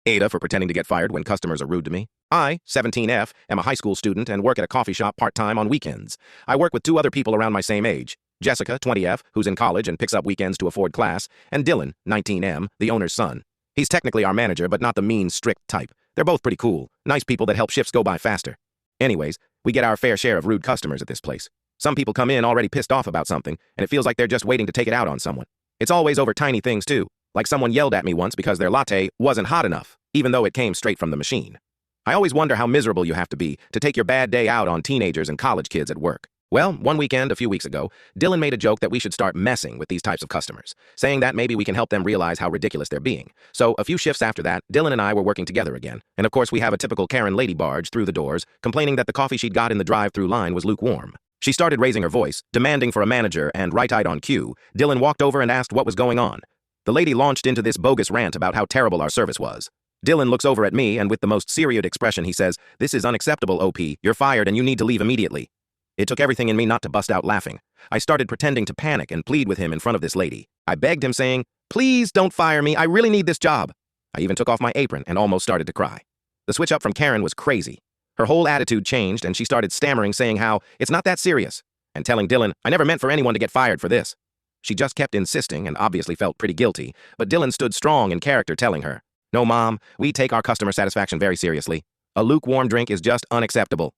AITA for pretending to get fired when customers are rude to me. I, 17F, am a high school student and work at a coffee shop part-time on weekends. I work with two other people around my same age. Jessica, 20F, who's in college and picks up weekends to afford class, and Dylan, 19M, the owner's son. He's technically our manager, but not the mean, strict type. They're both pretty cool, nice people that help shifts go by faster. Anyways, we get our fair share of rude customers at this place. Some people come in already pissed off about something, and it feels like they're just waiting to take it out on someone. It's always over tiny things, too. Like someone yelled at me once because their latte wasn't hot enough, even though it came straight from the machine. I always wonder how miserable you have to be to take your bad day out on teenagers and college kids at work. Well, one weekend a few weeks ago, Dylan made a joke that we should start messing with these types of customers, saying that maybe we can help them realize how ridiculous they're being. So a few shifts after that, Dylan and I were working together again. And of course we have a typical Karen lady barge through the doors, complaining that the coffee she'd got in the drive-through line was lukewarm. She started raising her voice, demanding for a manager, and right-eyed on cue, Dylan walked over and asked what was going on. The lady launched into this bogus rant about how terrible our service was. Dylan looks over at me and with the most serious expression he says, "This is unacceptable, OP. You're fired and you need to leave immediately." It took everything in me not to bust out laughing. I started pretending to panic and plead with him in front of this lady. I begged him saying, "Please don't fire me. I really need this job." I even took off my apron and almost started to cry. The switch up from Karen was crazy. Her whole attitude changed and she started stammering saying how it's not that serious and telling Dylan, "I never meant for anyone to get fired for this." She just kept insisting and obviously felt pretty guilty, but Dylan stood strong in character telling her, "No, Mom, we take our customer satisfaction very seriously. A lukewarm drink is just unacceptable."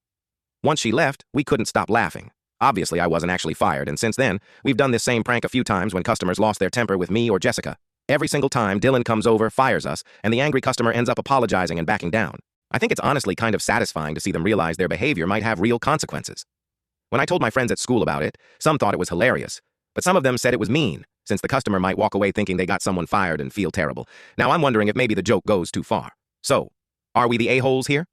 Once she left, we couldn't stop laughing. Obviously, I wasn't actually fired, and since then, we've done this same prank a few times when customers lost their temper with me or Jessica. Every single time, Dylan comes over, fires us, and the angry customer ends up apologizing and backing down. I think it's honestly kind of satisfying to see them realize their behavior might have real consequences. When I told my friends at school about it, some thought it was hilarious, but some of them said it was mean, since the customer might walk away thinking they got someone fired and feel terrible. Now I'm wondering if maybe the joke goes too far. So, are we the a-holes here?